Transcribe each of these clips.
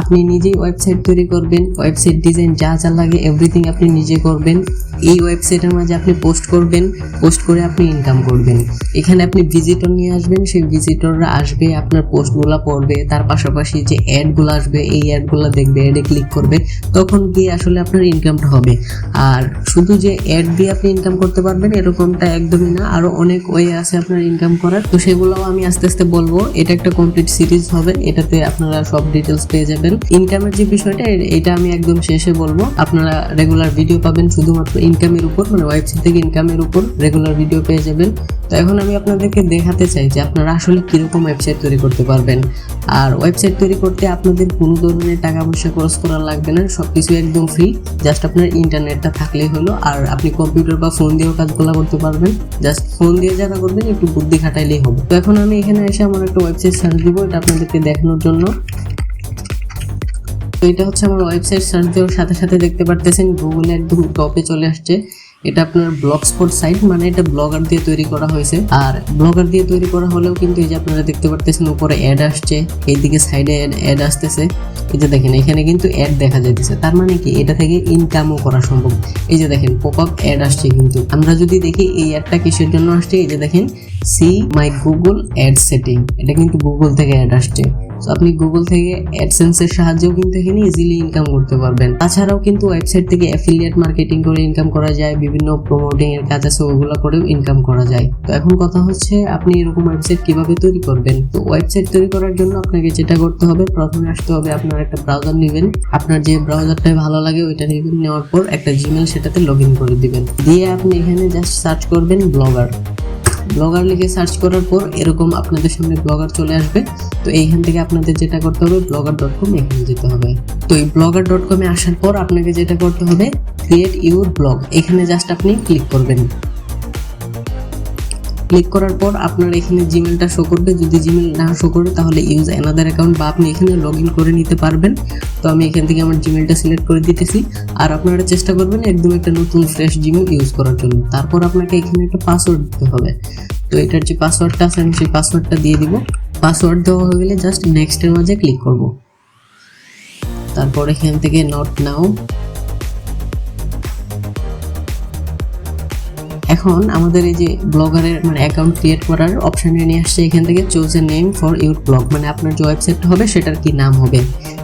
আপনি নিজেই ওয়েবসাইট তৈরি করবেন, ওয়েবসাইট ডিজাইন যা যা লাগে এভরিথিং আপনি নিজে করবেন। এই ওয়েবসাইটের মাঝে আপনি পোস্ট করবেন, পোস্ট করে আপনি ইনকাম করবেন। এখানে আপনি ভিজিটর নিয়ে আসবেন, সেই ভিজিটররা আসবে, আপনার পোস্টগুলো পড়বে, তার পাশাপাশি যে অ্যাডগুলো আসবে এই অ্যাডগুলো দেখবে, অ্যাডে ক্লিক করবে, তখন গিয়ে আসলে আপনার ইনকামটা হবে। আর শুধু যে অ্যাড দিয়ে আপনি ইনকাম করতে পারবেন এরকমটা একদমই না, আরও অনেক ওয়ে আছে আপনার ইনকাম করার। তো সেগুলোও আমি আস্তে আস্তে বলবো। এটা একটা কমপ্লিট সিরিজ হবে, এটাতে আপনারা সব ডিটেলস পেয়ে যাবেন। ইনকামের যে বিষয়টা এটা আমি একদম শেষে বলবো। আপনারা রেগুলার ভিডিও পাবেন শুধুমাত্র ইনকামের উপর, মানে ওয়েবসাইট থেকে ইনকামের উপর রেগুলার ভিডিও পেয়ে যাবেন। তো এখন আমি আপনাদেরকে দেখাতে চাই যে আপনারা আসলে কীরকম ওয়েবসাইট তৈরি করতে পারবেন। আর ওয়েবসাইট তৈরি করতে আপনাদের কোনো ধরনের টাকা পয়সা খরচ করা লাগবে না, সব কিছু একদম ফ্রি। জাস্ট আপনার ইন্টারনেটটা থাকলেই হলো, আর আপনি কম্পিউটার বা ফোন দিয়েও কাজগুলো করতে পারবেন। জাস্ট ফোন দিয়ে যারা করবেন একটু বুদ্ধি খাটাইলেই হবে। তো এখন আমি এখানে এসে আমার একটা ওয়েবসাইট সার্চ দিব, এটা আপনাদেরকে দেখানোর জন্য। তো এটা হচ্ছে আমার ওয়েবসাইট সার্চ দেওয়ার সাথে সাথে দেখতে পারতেছেন গুগলে একদম টপে চলে আসছে। এটা আপনার ব্লগস্পট সাইট, মানে এটা ব্লগার দিয়ে তৈরি করা হয়েছে। আর ব্লগার দিয়ে তৈরি করা হলেও কিন্তু এই যে আপনারা দেখতে পারতেছেন উপরে অ্যাড আসছে, এইদিকে সাইডে অ্যাড আসতেছে। এই যে দেখেন এখানে কিন্তু অ্যাড দেখা যাইতেছে, তার মানে কি এটা থেকে ইনকামও করা সম্ভব। এই যে দেখেন পপ আপ অ্যাড আসছে, কিন্তু আমরা যদি দেখি এই অ্যাডটা কিসের জন্য আসছে, এই যে দেখেন see my Google ad setting, এটা কিন্তু গুগল থেকে অ্যাড আসছে। তো আপনি গুগল থেকে অ্যাডসেন্সের সাহায্যেও কিন্তু এখানে ইজিলি ইনকাম করতে পারবেন। তাছাড়াও কিন্তু ওয়েবসাইট থেকে অ্যাফিলিয়েট মার্কেটিং করে ইনকাম করা যায়, বিভিন্ন প্রমোটিং এর কাজ আছে ওগুলো করেও ইনকাম করা যায়। তো এখন কথা হচ্ছে আপনি এরকম ওয়েবসাইট কিভাবে তৈরি করবেন। তো ওয়েবসাইট তৈরি করার জন্য আপনাকে যেটা করতে হবে, প্রথমে আসতে হবে আপনার একটা ব্রাউজার নেবেন, আপনার যে ব্রাউজারটাই ভালো লাগে ওইটা নেবেন। নেওয়ার পর একটা জিমেল সেটাতে লগ ইন করে দিবেন, দিয়ে আপনি এখানে জাস্ট সার্চ করবেন ব্লগার। ব্লগার লিখে সার্চ করার পর এরকম আপনাদের সামনে ব্লগার চলে আসবে। তো এইখান থেকে আপনাদের যেটা করতে হবে blogger.com এখানে যেতে হবে। তো এই blogger.com এ আসার পর আপনাকে যেটা করতে হবে ক্রিয়েট ইউর ব্লগ, এখানে জাস্ট আপনি ক্লিক করবেন। ক্লিক করার পর আপনার এখানে জিমেলটা শো করবে, যদি জিমেল না শো করে তাহলে ইউজ অ্যানাদার অ্যাকাউন্ট, বা আপনি এখানে লগ ইন করে নিতে পারবেন। তো আমি এখান থেকে আমার জিমেলটা সিলেক্ট করে দিতেছি। আর আপনারা চেষ্টা করবেন একদম একটা নতুন ফ্রেশ জিমেল ইউজ করার জন্য। তারপর আপনাকে এখানে একটা পাসওয়ার্ড দিতে হবে। তো এটার যে পাসওয়ার্ডটা আছে আমি সেই পাসওয়ার্ডটা দিয়ে দিব। পাসওয়ার্ড দেওয়া হয়ে গেলে জাস্ট নেক্সটের মাঝে ক্লিক করব। তারপর এখান থেকে নট নাও। এখন আমাদের এই যে ব্লগারের মানে অ্যাকাউন্ট ক্রিয়েট করার অপশানে নিয়ে আসছে, এখান থেকে choose a name for your blog, মানে আপনার যে ওয়েবসাইটটা হবে সেটার কি নাম হবে।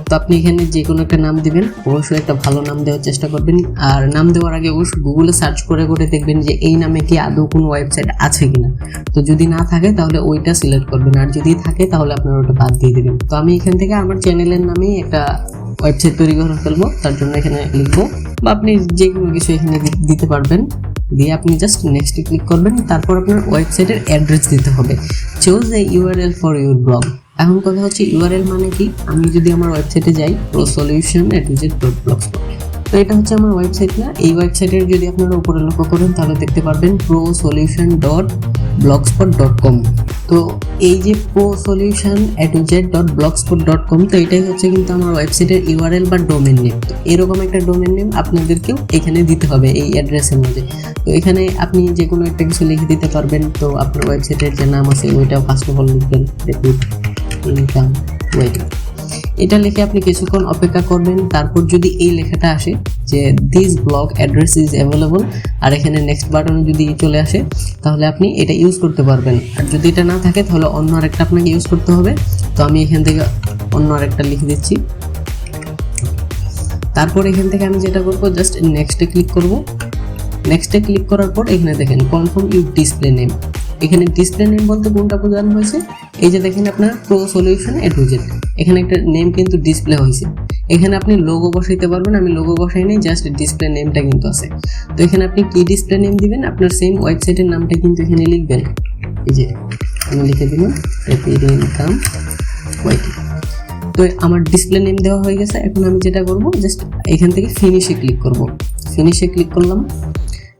তো আপনি এখানে যে কোনো একটা নাম দিবেন, অবশ্যই একটা ভালো নাম দেওয়ার চেষ্টা করবেন। আর নাম দেওয়ার আগে অবশ্যই গুগলে সার্চ করে করে দেখবেন যে এই নামে কি আদৌ কোনো ওয়েবসাইট আছে কিনা। তো যদি না থাকে তাহলে ওইটা সিলেক্ট করবেন, আর যদি থাকে তাহলে আপনার ওটা বাদ দিয়ে দেবেন। তো আমি এখান থেকে আমার চ্যানেলের নামেই একটা ওয়েবসাইট তৈরি করে ফেলবো, তার জন্য এখানে লিখবো, বা আপনি যে কোনো কিছু এখানে দিতে পারবেন। দিয়ে আপনি জাস্ট নেক্সটে ক্লিক করবেন। তারপর আপনার ওয়েবসাইটের অ্যাড্রেস দিতে হবে, choose a URL for your blog. এখন কথা হচ্ছে ইউআরএল মানে কি, আমি যদি আমার ওয়েবসাইটে যাই prosolution@blogspot, তো এটা হচ্ছে আমার ওয়েবসাইট না। এই ওয়েবসাইটের যদি আপনারা উপরে লক্ষ্য করেন তাহলে দেখতে পারবেন prosolution.blogspot.com। তো এই যে prosolution@blogspot.com, তো এটাই হচ্ছে কিন্তু আমার ওয়েবসাইটের ইউআরএল বা ডোমেন নেম। তো এরকম একটা ডোমেন নেম আপনাদেরকেও এখানে দিতে হবে এই অ্যাড্রেসের মধ্যে। তো এখানে আপনি যে কোনো একটা কিছু লিখে দিতে পারবেন। তো আপনার ওয়েবসাইটের যে নাম আছে ওইটাও ফার্স্ট অফ অল লিখবেন, ইনকাম ওয়েটিং, এটা লিখে আপনি কিছুক্ষণ অপেক্ষা করবেন। তারপর যদি এই লেখাটা আসে যে this blog address is available, আর এখানে নেক্সট বাটনে যদি চলে আসে তাহলে আপনি এটা ইউজ করতে পারবেন। আর যদি এটা না থাকে তাহলে অন্য আরেকটা আপনাকে ইউজ করতে হবে। তো আমি এখান থেকে অন্য আরেকটা লিখে দিচ্ছি। তারপর এখান থেকে আমি যেটা করবো জাস্ট নেক্সটে ক্লিক করব। নেক্সটে ক্লিক করার পর এখানে দেখেন কনফার্ম ইউর ডিসপ্লে নেম। এখানে ডিসপ্লে নেম বলতে কোনটা বোঝানো হয়েছে, এই যে দেখেন আপনার prosolution@, এখানে একটা নেম কিন্তু ডিসপ্লে হয়েছে। এখানে আপনি লোগো বসাইতে পারবেন, আমি লোগো বসাই নাই, জাস্ট ডিসপ্লে নেমটা কিন্তু আছে। তো এখানে আপনি কি ডিসপ্লে নেম দিবেন, আপনার সেম ওয়েবসাইটের নামটা কিন্তু এখানে লিখবেন। এই যে আমি লিখে দিলাম র্যাপিড ইনকাম ওয়েটিং। তো আমার ডিসপ্লে নেম দেওয়া হয়ে গেছে। এখন আমি যেটা করব জাস্ট এখান থেকে ফিনিশে ক্লিক করব। ফিনিশে ক্লিক করলাম।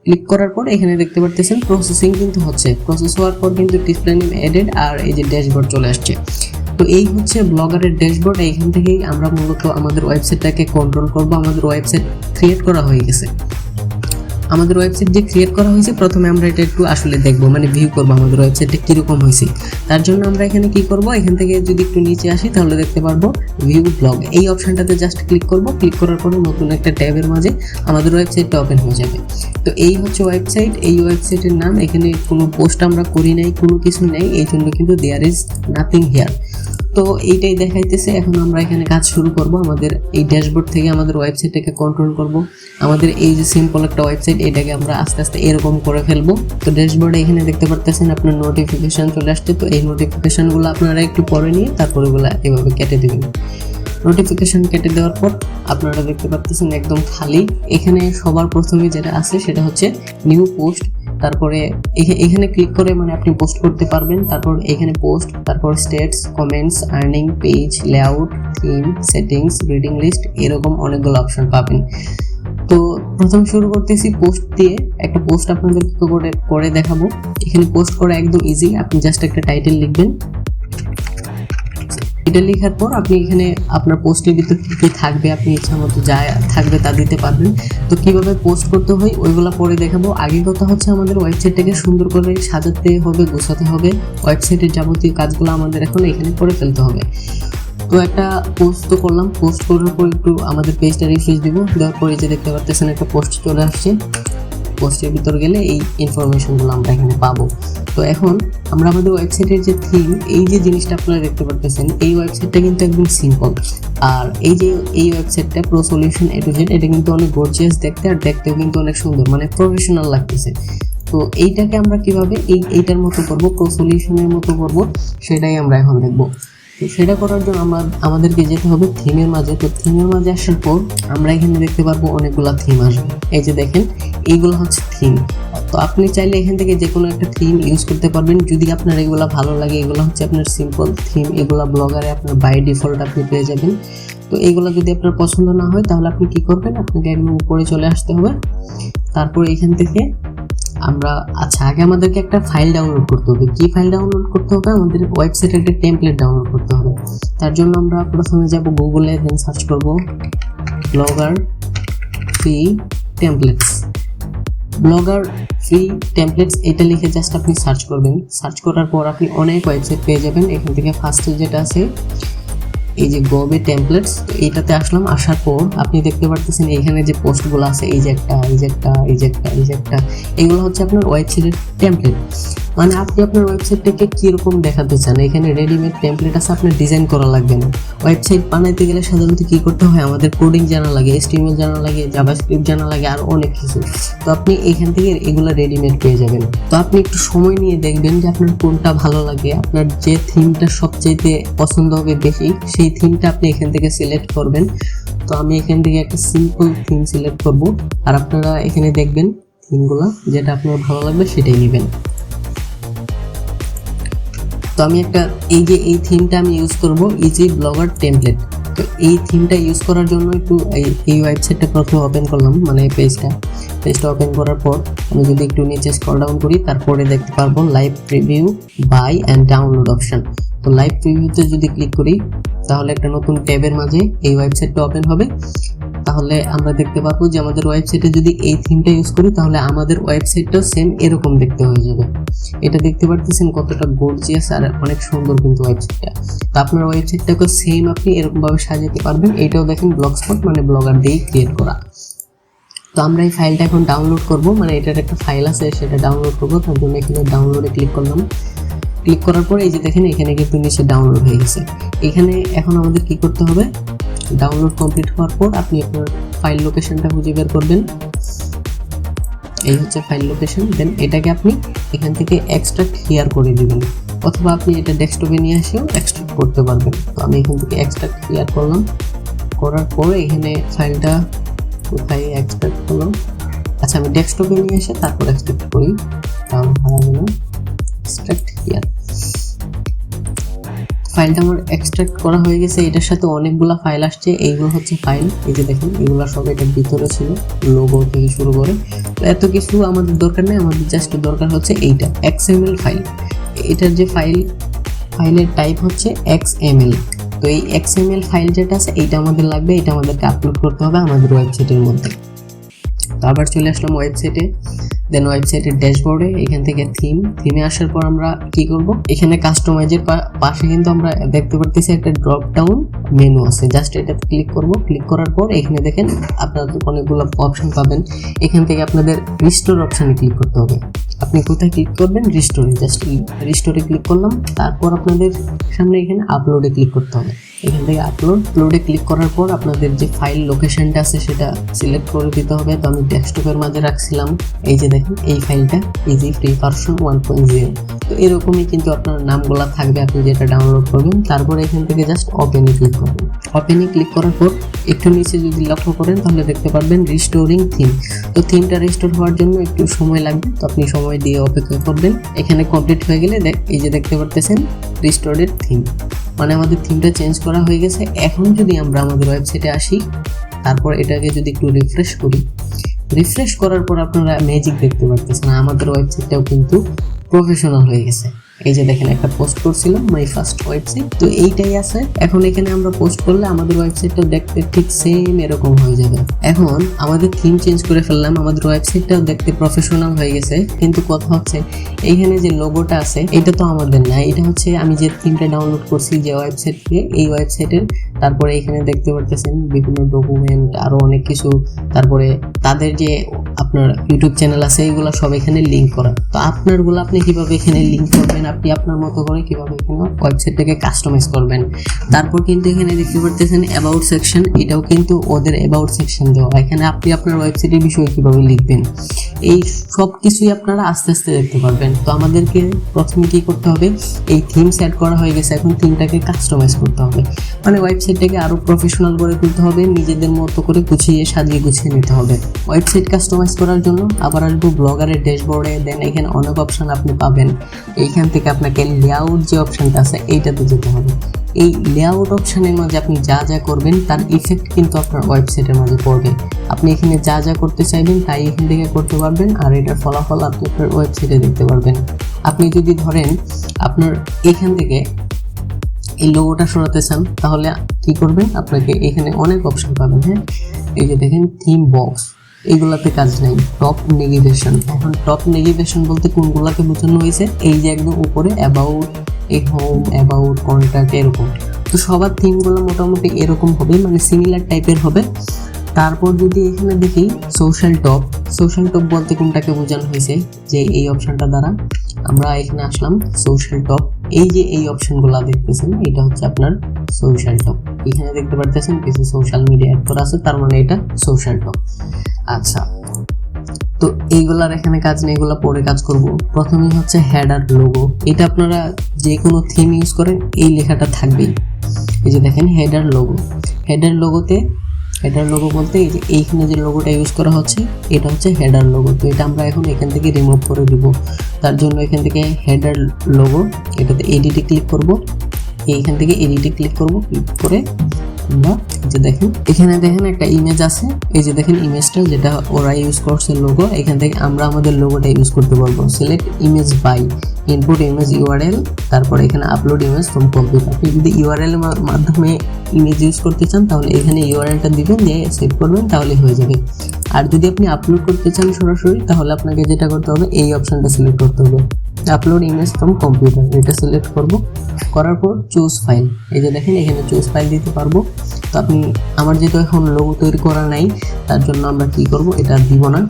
ক্লিক করার পর এখানে দেখতে পারতেছেন প্রসেসিং কিন্তু হচ্ছে। প্রসেস হওয়ার পর কিন্তু ডিসপ্লে নেম এডেড আর এই যে ড্যাশবোর্ড চলে আসছে। তো এই হচ্ছে ব্লগারের ড্যাশবোর্ড। এইখান থেকেই আমরা মূলত আমাদের ওয়েবসাইটটাকে কন্ট্রোল করব। আমাদের ওয়েবসাইট ক্রিয়েট করা হয়ে গেছে। আমাদের ওয়েবসাইট যে ক্রিয়েট করা হয়েছে প্রথমে আমরা এটা একটু আসলে দেখবো, মানে ভিউ করবো আমাদের ওয়েবসাইটটা কীরকম হয়েছে। তার জন্য আমরা এখানে কি করব, এখান থেকে যদি একটু নিচে আসি তাহলে দেখতে পারবো ভিউ ব্লগ, এই অপশনটাতে জাস্ট ক্লিক করব। ক্লিক করার পরে নতুন একটা ট্যাবের মাঝে আমাদের ওয়েবসাইটটা ওপেন হয়ে যাবে। তো এই হচ্ছে ওয়েবসাইট, এই ওয়েবসাইটের নাম। এখানে কোনো পোস্ট আমরা করি নাই, কোনো কিছু নেই, এই জন্য কিন্তু দেয়ার ইজ নাথিং হিয়ার। তো এইটাই দেখাইতেছে। এখন আমরা এখানে কাজ শুরু করব। আমাদের এই ড্যাশবোর্ড থেকে আমাদের ওয়েবসাইটটাকে কন্ট্রোল করব। আমাদের এই যে সিম্পল একটা ওয়েবসাইট, এটাকে আমরা আস্তে আস্তে এরকম করে ফেলবো। তো ড্যাশবোর্ডে এখানে দেখতে পারতেছেন আপনার নোটিফিকেশন চলে আসছে। তো এই নোটিফিকেশনগুলো আপনারা একটু পরে নিয়ে তারপর ওগুলো এভাবে কেটে দেবেন। নোটিফিকেশন কেটে দেওয়ার পর আপনারা দেখতে পাচ্ছেন একদম খালি। এখানে সবার প্রথমে যেটা আছে সেটা হচ্ছে নিউ পোস্ট। তারপরে এখানে ক্লিক করে মানে আপনি পোস্ট করতে পারবেন। তারপর এখানে পোস্ট, তারপর stats, comments, earning, page, layout, theme, settings, reading list, এরকম অনেকগুলো অপশন পাবেন। তো প্রথম শুরু করতেছি পোস্ট দিয়ে। একটা পোস্ট আপনাদের করে দেখাবো। এখানে পোস্ট করা একদম ইজি। আপনি জাস্ট একটা টাইটেল লিখবেন। এটা লেখার পর আপনি এখানে আপনার পোস্টের ভিতর কী থাকবে, আপনি ইচ্ছা মতো যা থাকবে তা দিতে পারবেন। তো কীভাবে পোস্ট করতে হয় ওইগুলো পরে দেখাবো। আগে কথা হচ্ছে আমাদের ওয়েবসাইটটাকে সুন্দর করে সাজাতে হবে, গোছাতে হবে। ওয়েবসাইটের যাবতীয় কাজগুলো আমাদের এখন এখানে করে ফেলতে হবে। তো একটা পোস্ট তো করলাম, পোস্ট করার পর একটু আমাদের পেজটা রিফ্রেশ দিব। দেওয়ার পরে যে দেখতে পাচ্ছেন একটা পোস্ট চলে আসছে। পোস্টের ভিতর গেলে এই ইনফরমেশনগুলো আমরা এখানে পাবো। তো এখন আমরা আমাদের ওয়েবসাইটের যে থিম, এই যে জিনিসটা আপনারা দেখতে পাচ্ছেন, এই ওয়েবসাইটটা কিন্তু একদম সিম্পল। আর এই ওয়েবসাইটটা pro solution A to Z, এটা কিন্তু অনেক গর্জিয়াস দেখতে, আর দেখতেও কিন্তু অনেক সুন্দর, মানে প্রফেশনাল লাগতেছে। তো এইটাকে আমরা কিভাবে এইটার মতো করব, প্রো সলিউশনের মতো করব, সেটাই আমরা এখন দেখব। তো সেটা করার জন্য আমাদেরকে যেতে হবে থিমের মাঝে। তো থিমের মাঝে আসার পর আমরা এখানে দেখতে পারবো অনেকগুলা থিম আসবে। এই যে দেখেন, এইগুলো হচ্ছে থিম। তো আপনি চাইলে এখান থেকে যে কোনো একটা থিম ইউজ করতে পারবেন যদি আপনার এগুলো ভালো লাগে। এগুলো হচ্ছে আপনার সিম্পল থিম, এগুলো ব্লগারে আপনার বাই ডিফল্ট আপনি পেয়ে যাবেন। তো এইগুলো যদি আপনার পছন্দ না হয় তাহলে আপনি কি করবেন, আপনাকে একদম উপরে চলে আসতে হবে। তারপর এখান থেকে আমরা আগে আমাদেরকে একটা ফাইল ডাউনলোড করতে হবে। কি ফাইল ডাউনলোড করতে হবে, আমাদের ওয়েবসাইটে একটা টেমপ্লেট ডাউনলোড করতে হবে। তার জন্য আমরা প্রথমে যাব গুগলে, দেন সার্চ করব blogger free templates. Blogger free templates এটা লিখে জাস্ট আপনি সার্চ করবেন। সার্চ করার পর আপনি অনেক ওয়েবসাইট পেয়ে যাবেন। এখান থেকে ফার্স্টে যেটা আছে এই যে গোবে টেমপ্লেটস, তো এইটাতে আসলাম। আসার পর আপনি দেখতে পারতেছেন এখানে যে পোস্টগুলো আছে, এই যে একটা, এগুলো হচ্ছে আপনার ওয়েবসাইটের টেমপ্লেট। মানে আপনি আপনার ওয়েবসাইটটাকে কীরকম দেখাতে চান, এখানে রেডিমেড টেমপ্লেট আছে, আপনার ডিজাইন করা লাগবে না। ওয়েবসাইট বানাইতে গেলে সাধারণত কী করতে হয়, আমাদের কোডিং জানা লাগে, HTML জানা লাগে, জাভাস্ক্রিপ্ট জানা লাগে, আর অনেক কিছু। তো আপনি এখান থেকে এগুলো রেডিমেড পেয়ে যাবেন। তো আপনি একটু সময় নিয়ে দেখবেন যে আপনার কোনটা ভালো লাগে, আপনার যে থিমটা সবচেয়ে পছন্দ হবে বেশি, সেই থিমটা আপনি এখান থেকে সিলেক্ট করবেন। তো আমি এখান থেকে একটা সিম্পল থিম সিলেক্ট করব, আর আপনারা এখানে দেখবেন থিমগুলো যেটা আপনার ভালো লাগবে সেটাই নেবেন। তো আমি এই থিমটা আমি ইউজ করব, ইজি ব্লগার টেমপ্লেট। তো এই থিমটা ইউজ করার জন্য একটু এই ওয়েবসাইটটা প্রথমে ওপেন করলাম, মানে পেজটা ওপেন করার পর আমি যদি একটু নিচে স্ক্রল ডাউন করি, তারপরে দেখতে পারবো live preview, buy and download option. তো লাইভ প্রিভিউতে যদি ক্লিক করি তাহলে একটা নতুন ট্যাবের মাঝে এই ওয়েবসাইটটা ওপেন হবে। তাহলে আমরা দেখতে পাবো যে আমাদের ওয়েবসাইটে যদি এই থিমটা ইউজ করি তাহলে আমাদের ওয়েবসাইটটাও সেম এরকম দেখতে হয়ে যাবে। এটা দেখতে পারতেছেন কতটা গর্জিয়াস আর অনেক সুন্দর কিন্তু ওয়েবসাইটটা। তো আপনার ওয়েবসাইটটাকে সেম আপনি এরকমভাবে সাজাতে পারবেন। এটাও দেখেন ব্লগস্পট, মানে ব্লগার দিয়ে ক্রিয়েট করা। তো আমরা এই ফাইলটা এখন ডাউনলোড করব, মানে এটার একটা ফাইল আছে সেটা ডাউনলোড করবো। তার জন্য এখানে ডাউনলোডে ক্লিক করলাম। ক্লিক করার পরে এই যে দেখেন এখানে কিন্তু নিচে ডাউনলোড হয়ে গেছে। এখানে এখন আমাদের কি করতে হবে, ডাউনলোড কমপ্লিট হওয়ার পর আপনি আপনার ফাইল লোকেশনটা খুঁজে বের করবেন। এই হচ্ছে ফাইল লোকেশন। দেন এটাকে আপনি এখান থেকে এক্সট্রাক্ট হিয়ার করে দিবেন, অথবা আপনি এটা ডেস্কটপে নিয়ে এসেও এক্সট্রাক্ট করতে পারবেন। তো আমি এখান থেকে এক্সট্রাক্ট হিয়ার করলাম। করার পরে এখানে ফাইলটা কোথায় এক্সট্রাক্ট করলাম, আচ্ছা আমি ডেস্কটপে নিয়ে এসে তারপর এক্সট্রাক্ট করি, তাহলে ভালো হবে না। এক্সট্রাক্ট হিয়ার, ফাইলটা আমার এক্সট্রাক্ট করা হয়ে গেছে। এটার সাথে অনেকগুলো ফাইল আসছে, এইগুলো হচ্ছে ফাইল। এই যে দেখেন এগুলো সব এটার ভিতরে ছিল, লোগো থেকে শুরু করে। তো এত কিছু আমাদের দরকার নেই, আমাদের জাস্ট দরকার হচ্ছে এইটা XML ফাইল। এটার যে ফাইলের টাইপ হচ্ছে XML। তো এই XML ফাইল যেটা আছে এইটা আমাদের লাগবে, এটা আমাদেরকে আপলোড করতে হবে আমাদের ওয়েবসাইটের মধ্যে। তো তো আবার চলে আসলাম ওয়েবসাইটে, দেন ওয়েবসাইটের ড্যাশবোর্ডে এখান থেকে থিমে আসার পর আমরা কি করব, এখানে কাস্টমাইজের পাশে কিন্তু আমরা দেখতে পারতেছি একটা ড্রপ ডাউন মেনু আছে, জাস্ট এটাতে ক্লিক করব। ক্লিক করার পর এখানে দেখেন আপনাদের অনেকগুলো অপশন পাবেন, এখান থেকে আপনাদের রিস্টোর অপশনে ক্লিক করতে হবে। আপনি কোথায় ক্লিক করবেন, রিস্টোরে, জাস্ট রিস্টোরে ক্লিক করলাম। তারপর আপনাদের সামনে এখানে আপলোডে ক্লিক করতে হবে, এখান থেকে আপলোডে ক্লিক করার পর আপনাদের যে ফাইল লোকেশনটা আছে সেটা সিলেক্ট করে দিতে হবে। তো আমি ডেস্কটপের মাঝে রাখছিলাম, এই যে দেখেন এই ফাইলটা ইজি ফ্রি ভার্সন 1.0। তো এরকমই কিন্তু আপনার নামগুলো থাকবে আপনি যেটা ডাউনলোড করবেন। তারপর এখান থেকে জাস্ট ওপেনে ক্লিক করবেন। ওপেনে ক্লিক করার পর একটু নিচে যদি লক্ষ্য করেন তাহলে দেখতে পারবেন রিস্টোরিং থিম। তো থিমটা রিস্টোর হওয়ার জন্য একটু সময় লাগবে, তো আপনি সময় দিয়ে অপেক্ষা করবেন। এখানে কমপ্লিট হয়ে গেলে এই যে দেখতে পারতেছেন রিস্টোরেড থিম, মানে আমাদের থিমটা চেঞ্জ করা হয়ে গেছে। এখন যদি আমরা আমাদের ওয়েবসাইটে আসি, তারপর এটাকে যদি একটু রিফ্রেশ করার পর আপনারা ম্যাজিক দেখতে পারতেছেন, আমাদের ওয়েবসাইটটাও কিন্তু প্রফেশনাল হয়ে গেছে। এই যে দেখেন একটা পোস্ট করছিলাম মাই ফার্স্ট ওয়েবসাইট, তো এইটাই আছে। এখন এখানে আমরা পোস্ট করলে আমাদের ওয়েবসাইটটাও দেখতে ঠিক সেম এরকম হয়ে যাবে। এখন আমাদের থিম চেঞ্জ করে ফেললাম, আমাদের ওয়েবসাইটটাও দেখতে প্রফেশনাল হয়ে গেছে। কিন্তু কথা হচ্ছে এইখানে যে লোগোটা আছে এটা তো আমাদের না, এটা হচ্ছে আমি যে থিমটা ডাউনলোড করছি যে ওয়েবসাইট থেকে, এই ওয়েবসাইটের। তারপরে এখানে দেখতে পারতেছেন বিভিন্ন ডকুমেন্ট, আরো অনেক কিছু। তারপরে তাদের যে আপনার ইউটিউব চ্যানেল আছে এগুলো সব এখানে লিঙ্ক করা। তো আপনারগুলো আপনি কিভাবে এখানে লিঙ্ক করবেন, আপনি আপনার মতো করে কিভাবে এখানে ওয়েবসাইটটাকে কাস্টমাইজ করবেন। তারপর কিন্তু এখানে দেখতে পারতেছেন অ্যাবাউট সেকশন, এটাও কিন্তু ওদের অ্যাবাউট সেকশন দেওয়া। এখানে আপনি আপনার ওয়েবসাইটের বিষয়ে কিভাবে লিখবেন, এই সব কিছুই আপনারা আস্তে আস্তে দেখতে পারবেন। তো আমাদেরকে প্রথমে কি করতে হবে, এই থিম সেট করা হয়ে গেছে, এখন থিমটাকে কাস্টমাইজ করতে হবে, মানে ওয়েবসাইটটাকে আরো প্রফেশনাল করে তুলতে হবে, নিজেদের মতো করে সাজিয়ে গুছিয়ে নিতে হবে। ওয়েবসাইট কাস্টমাইজ করার জন্য আবার আসবো ব্লগারের ড্যাশবোর্ডে, দেন এখানে অনেক অপশন আপনি পাবেন। এইখান থেকে আপনাকে লেআউট যে অপশনটা আছে এইটাতে যেতে হবে। এই লেআউট অপশনের মাঝে আপনি যা যা করবেন তার ইফেক্ট কিন্তু আপনার ওয়েবসাইটের মাঝে পড়বে। আপনি এখানে যা যা করতে চাইবেন তাই এখান থেকে করতে পারবেন, আর এটার ফলাফল আপনি আপনার ওয়েবসাইটে দেখতে পারবেন। আপনি যদি ধরেন আপনার এখান থেকে এই লোগোটা সরাতে চান তাহলে কি করবেন, আপনাকে এখানে অনেক অপশন পাবেন। হ্যাঁ, এই যে দেখেন থিম বক্স, এইগুলাতে কাজ নাই। টপ নেভিগেশন, এখন টপ নেভিগেশন বলতে কোনগুলাকে বোঝানো হয়েছে, এই যে একদম উপরে অ্যাবাউট, এই হোম, অ্যাবাউট, কন্ট্যাক্ট, এরকম। তো সবার থিমগুলো মোটামুটি এরকম হবে, মানে সিমিলার টাইপের হবে। তারপর যদি এখানে দেখি সোশ্যাল টপ বলতে কোনটাকে বোঝানো হয়েছে, যে এই অপশনটা দ্বারা আমরা এখানে আসলাম সোশ্যাল টপ। এই যে এই অপশনগুলো দেখতেছেন এটা হচ্ছে আপনার সোশ্যাল টপ। এখানে দেখতে পারতেছেন কিছু সোশ্যাল মিডিয়া অ্যাড করা আছে, তার মানে এটা সোশ্যাল টপ। আচ্ছা, তো এইগুলার এখানে কাজ নেই, এগুলো পরে কাজ করব। প্রথমেই হচ্ছে হেডার লোগো, এটা আপনারা যে কোনো থিম ইউজ করেন এই লেখাটা থাকবেই। এই যে দেখেন হেডার লোগো বলতে এই যে এইখানে যে লোগোটা ইউজ করা হচ্ছে এটা হচ্ছে হেডার লোগো। তো এটা আমরা এখন এখান থেকে রিমুভ করে দিব। তার জন্য এখান থেকে হেডার লোগো, এটাতে এডিটে ক্লিক করব, এইখান থেকে এডিটে ক্লিক করে আমরা যে দেখেন এখানে দেখেন একটা ইমেজ আছে, এই যে দেখেন ইমেজটা যেটা ওরা ইউজ করছে লোগো, এখান থেকে আমরা আমাদের লোগোটা ইউজ করতে পারবো। Select image by, input image URL, তারপরে এখানে আপলোড ইমেজ ফ্রম কম্পিউটার। আপনি যদি ইউআরএল এর মাধ্যমে ইমেজ ইউজ করতে চান তাহলে এখানে ইউআরএলটা দিবেন, দিয়ে সেভ করবেন, তাহলে হয়ে যাবে। আর যদি আপনি আপলোড করতে চান সরাসরি তাহলে আপনাকে যেটা করতে হবে এই অপশনটা সিলেক্ট করতে হবে, আপলোড ইমেজ ফ্রম কম্পিউটার, এটা সিলেক্ট করব। করার পর চুজ ফাইল, এই যে দেখেন এখানে চুজ ফাইল দিতে পারবো। তো আপনি আমার যেহেতু এখন লোগো তৈরি করা নাই তার জন্য আমরা কি করব, এটা দিব না।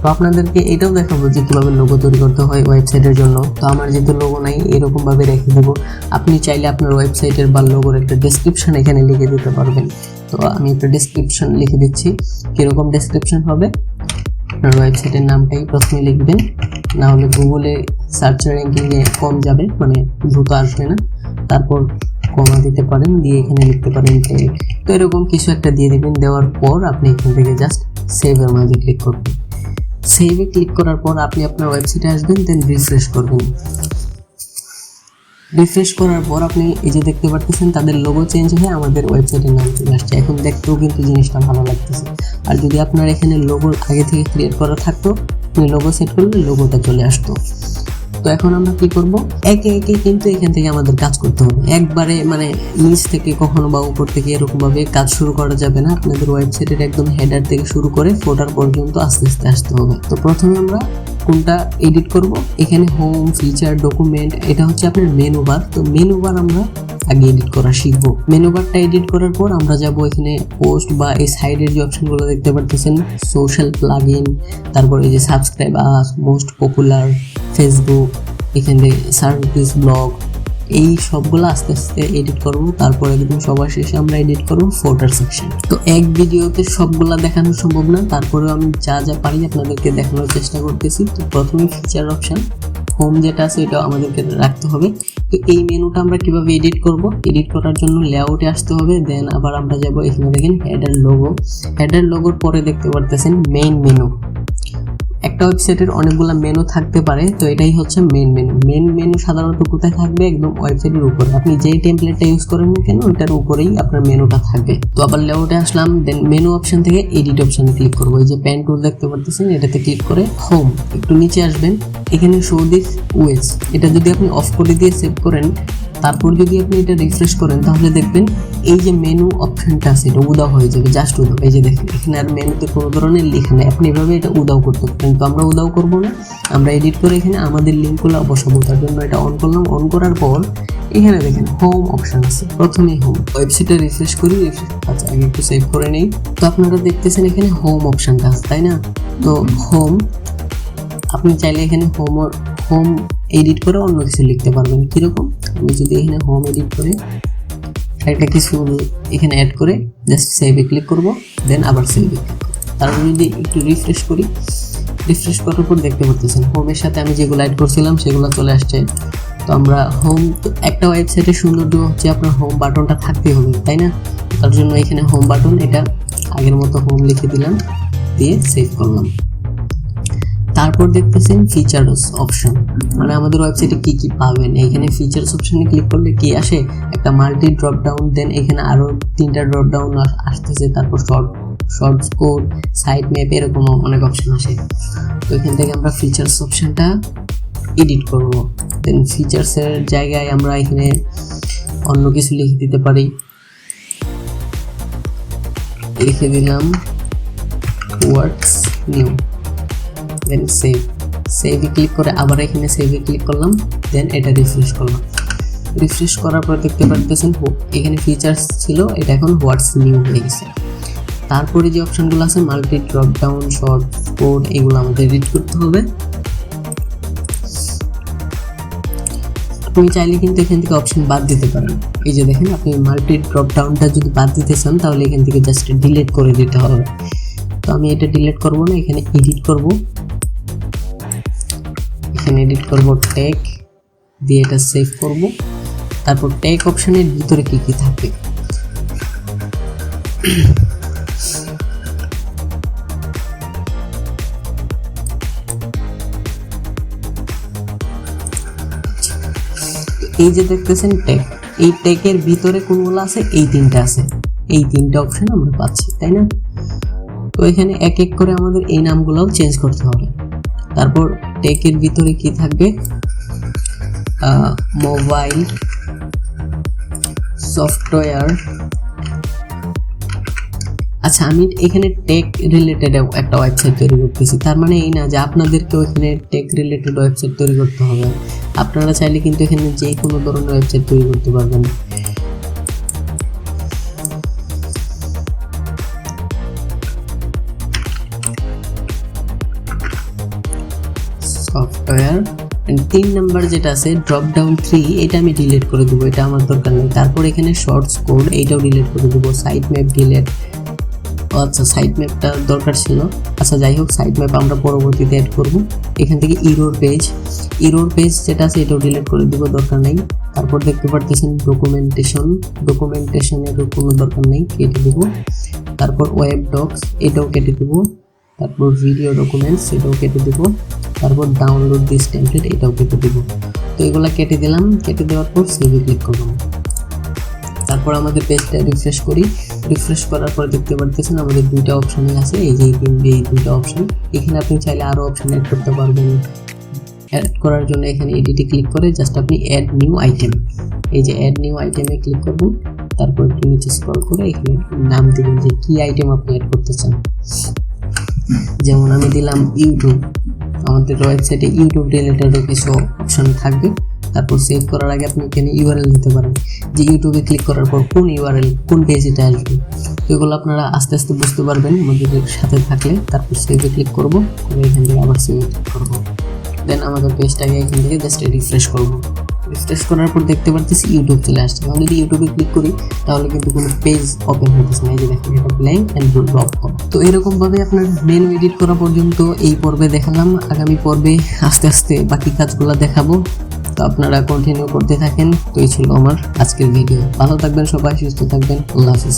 তো আপনাদেরকে এটাও দেখাবো যে কীভাবে লোগো তৈরি করতে হয় ওয়েবসাইটের জন্য। তো আমার যেহেতু লোগো নাই এরকমভাবে রেখে দেবো। আপনি চাইলে আপনার ওয়েবসাইটের বা লোগোর একটা ডেসক্রিপশন এখানে লিখে দিতে পারবেন। তো আমি একটা ডেসক্রিপশন লিখে দিচ্ছি। কীরকম ডেসক্রিপশন হবে, আপনার ওয়েবসাইটের নামটাই প্রথমে লিখবেন, না হলে গুগলে সার্চ র্যাঙ্কিংয়ে কম যাবে, মানে দ্রুত আসবে না। তারপর কমা দিতে পারেন, দিয়ে এখানে লিখতে পারেন তো এরকম কিছু একটা দিয়ে দিবেন। দেওয়ার পর আপনি এখান থেকে জাস্ট সেভের মাঝে ক্লিক করবেন। সেভে ক্লিক করার পর আপনি আপনার ওয়েবসাইটে আসবেন, দেন রিফ্রেশ করবেন। রিফ্রেশ করার পর আপনি এই যে দেখতে পাচ্ছেন তাদের লোগো চেঞ্জ হয়ে আমাদের ওয়েবসাইটের নাম চলে আসছে। এখন দেখতেও কিন্তু জিনিসটা ভালো লাগতেছে। আর যদি আপনার এখানে লোগো আগে থেকে ক্রিয়েট করা থাকতো, আপনি লোগো সেট করলে লোগোটা চলে আসতো। তো এখন আমরা কি করব, একে একে কিন্তু এখান থেকে আমাদের কাজ করতে হবে। একবারে মানে নিচ থেকে কখনো বা উপর থেকে এরকম ভাবে কাজ শুরু করা যাবে না। আপনাদের ওয়েবসাইটের একদম হেডার থেকে শুরু করে ফোটার পর্যন্ত আস্তে আস্তে আসতে হবে। তো প্রথমে আমরা কোনটা এডিট করব, এখানে হোম, ফিচার, ডকুমেন্ট, এটা হচ্ছে আপনার মেনু বার। তো মেনু বার আমরা আগে এডিট করা শিখবো। মেনু বারটা এডিট করার পর আমরা যাব এখানে পোস্ট বা এই সাইডের যে অপশনগুলো দেখতে পারতেছেন, সোশ্যাল প্লাগইন, তারপর এই যে সাবস্ক্রাইব আস, মোস্ট পপুলার, ফেসবুক, এখানে সার্ভিস, ব্লগ, এই সবগুলো আস্তে আস্তে এডিট করব। তারপর একদম সবার শেষে আমরা এডিট করব ফোটার সেকশন। তো এক ভিডিওতে সবগুলা দেখানো সম্ভব না, তারপরেও আমি যা যা পারি আপনাদেরকে দেখানোর চেষ্টা করতেছি। তো প্রথমে ফিচার অপশন, হোম যেটা আছে এটা আমাদেরকে রাখতে হবে। তো এই মেনুটা আমরা কিভাবে এডিট করব, এডিট করার জন্য লেআউটে আসতে হবে, দেন আবার আমরা যাব এখানে দেখেন হেডার লোগো। হেডার লোগোর পরে দেখতে পারতেছেন মেইন মেনু। একটা ওয়েবসাইটের অনেকগুলো মেনু থাকতে পারে, তো এটাই হচ্ছে মেইন মেনু। মেইন মেনু সাধারণত কোথায় থাকবে, একদম ওয়েবসাইটের উপরে। আপনি যেই টেমপ্লেটটা ইউজ করেন না কেন ওইটার উপরেই আপনার মেনুটা থাকবে। তো আবার লেআউটে আসলাম, দেন মেনু অপশন থেকে এডিট অপশনে ক্লিক করবো। এই যে পেন টুল দেখতে পারতেছেন, এটাতে ক্লিক করে হোম, একটু নিচে আসবেন, এখানে শো দিস ওয়েজ, এটা যদি আপনি অফ করে দিয়ে সেভ করেন, তারপর যদি আপনি এটা রিফ্রেশ করেন তাহলে দেখবেন এই যে মেনু অপশনটা আছে এটা উদাও হয়ে যাবে, জাস্ট উদাও। এই যে দেখেন এখানে আর মেনুতে কোনো ধরনের লেখা নেই, আপনি এভাবে এটা উদাও করতে পারেন। তো আমরা উদাও করব না, আমরা এডিট করে এখানে আমাদের লিঙ্কগুলো বসাবো। তার জন্য এটা অন করলাম। অন করার পর এখানে দেখেন হোম অপশন আছে, প্রথমেই হোম। ওয়েবসাইটটা রিফ্রেশ করি, আচ্ছা আগে একটু সেভ করে নেই। তো আপনারা দেখতেছেন এখানে হোম অপশনটা আছে, তাই না? তো হোম, আপনি চাইলে এখানে হোম এডিট করে অন্য কিছু লিখতে পারবেন। কিরকম, আমি যদি এখানে হোম এডিট করে একটা কিছু এখানে অ্যাড করে জাস্ট সেভে ক্লিক করব, দেন আবার সেভে। তারপর যদি একটু রিফ্রেশ করি, রিফ্রেশ করার পর দেখতে পাচ্ছেন হোমের সাথে আমি যেগুলো অ্যাড করছিলাম সেগুলো চলে আসছে। তো আমরা হোম, একটা ওয়েবসাইটের সৌন্দর্য হচ্ছে আপনার হোম বাটনটা থাকতেই হবে, তাই না? তার জন্য এখানে হোম বাটন, এটা আগের মতো হোম লিখে দিলাম, দিয়ে সেভ করলাম। তারপর দেখতেছেন ফিচার্স অপশন, মানে আমাদের ওয়েবসাইটে কি কি পাবেন। এখানে ফিচার্স অপশনে ক্লিক করলে কি আসে, একটা মাল্টি ড্রপ ডাউন, দেন এখানে আরো 3টা ড্রপ ডাউন আসতেছে, তারপর শর্ট কোড, সাইট ম্যাপ, এরকম অনেক অপশন আসে। তো এখান থেকে আমরা ফিচার্স অপশনটা এডিট করব। দেন ফিচার্সের জায়গায় আমরা এখানে অন্য কিছু লিখে দিতে পারি, লিখে দিলাম হোয়াটস নিউ, দেন সেভে ক্লিক করে আবার এখানে সেভে ক্লিক করলাম, দেন এটা রিফ্রেশ করলাম। রিফ্রেশ করার পর দেখতে পারতেছেন এখানে ফিচার্স ছিল, এটা এখন হোয়াটস নিউ হয়ে গেছে। তারপরে যে অপশনগুলো আছে multi drop down, short code, এগুলো আমাদের এডিট করতে হবে। আপনি চাইলে কিন্তু এখান থেকে অপশন বাদ দিতে পারেন। এই যে দেখেন, আপনি মাল্টি ড্রপ ডাউনটা যদি বাদ দিতে চান তাহলে এখান থেকে জাস্ট ডিলিট করে দিতে হবে। তো আমি এটা ডিলিট করব না, এখানে এডিট করব। এখানে এডিট করব ট্যাগ দিয়ে, এটা সেভ করব। তারপর ট্যাগ অপশনের ভিতরে কি কি থাকবে, এই যে দেখতেছেন ট্যাগ, এই ট্যাগের ভিতরে কোনগুলো আছে, এই 3টা আছে, এই 3টা অপশন আমরা পাচ্ছি, তাই না? তো এখানে এক এক করে আমাদের এই নামগুলোও চেঞ্জ করতে হবে। তারপর ট্যাগের ভিতরে কি থাকবে, মোবাইল, সফটওয়্যার। আচ্ছা, আমি এখানে টেক রিলেটেড একটা ওয়েবসাইট তৈরি করতেছি, তার মানে এই না যে আপনাদেরকেও এখানে টেক রিলেটেড ওয়েবসাইট তৈরি করতে হবে। আপনারা চাইলে কিন্তু এখানে যে কোনো ধরনের ওয়েবসাইট তৈরি করতে পারবেন। সফটওয়্যার, 3 নাম্বার যেটা আছে ড্রপ ডাউন 3, এটা আমি ডিলিট করে দেবো, এটা আমার দরকার নেই। তারপর এখানে শর্টস কোড, এইটাও ডিলিট করে দেবো। সাইট ম্যাপ ডিলিট, আচ্ছা সাইট ম্যাপটা দরকার ছিল, আচ্ছা যাই হোক, সাইট ম্যাপ আমরা পরবর্তীতে অ্যাড করব। এখান থেকে ইরোর পেজ যেটা আছে এটাও ডিলিট করে দেবো, দরকার নেই। তারপর দেখতে পারতেছেন ডকুমেন্টেশনের কোনো দরকার নেই, কেটে দেবো। তারপর ওয়েব ডক্স, এটাও কেটে দেবো। তারপর ভিডিও ডকুমেন্টস, এটাও কেটে দেবো। তারপর ডাউনলোড দিস টেমপ্লেট, এটাও কেটে দেবো। তো এগুলা কেটে দিলাম, কেটে দেওয়ার পর সেভে ক্লিক করলাম। তারপর আমাদের পেজটা রিফ্রেশ করি। রিফ্রেশ করার পর দেখতে পারতেছেন আমাদের 2টা অপশনই আছে, এই যে এই 2টা অপশন। এখানে আপনি চাইলে আরও অপশন অ্যাড করতে পারবেন, অ্যাড করার জন্য এখানে এডিটে ক্লিক করে জাস্ট আপনি অ্যাড নিউ আইটেম, এই যে অ্যাড নিউ আইটেমে ক্লিক করবেন। তারপর একটু নিচে স্ক্রল করে এখানে নাম দিবেন যে কি আইটেম আপনি অ্যাড করতে চান। যেমন আমি দিলাম ইউটিউব, আমাদের ওয়েবসাইটে ইউটিউব রিলেটেডও কিছু অপশন থাকবে। তারপর সেভ করার আগে আপনি এখানে ইউআরএল দিতে পারেন, যে ইউটিউবে ক্লিক করার পর কোন ইউআরএল কোন পেজেটা আসবে। এগুলো আপনারা আস্তে আস্তে বুঝতে পারবেন আমাদের সাথে থাকলে। তারপর সেভে ক্লিক করব, করে এখান থেকে আবার সেভে ক্লিক করব। দেন আমাদের পেজটাকে এখান থেকে জাস্ট রিফ্রেশ করব। রিফ্রেশ করার পর দেখতে পারতেছি ইউটিউব চলে আসছে। আমি যদি ইউটিউবে ক্লিক করি তাহলে কিন্তু কোনো পেজ ওপেন হতেছে না, এই যে দেখেন এটা ব্ল্যাঙ্ক অ্যান্ড ব্লক করা। তো এরকমভাবে আপনার মেনু এডিট করা পর্যন্ত এই পর্বে দেখালাম। আগামী পর্বে আস্তে আস্তে বাকি কাজগুলো দেখাবো, তো আপনারা কন্টিনিউ করতে থাকেন। তো এই ছিল আমার আজকের ভিডিও। ভালো থাকবেন সবাই, সুস্থ থাকবেন, আল্লাহ হাফিজ।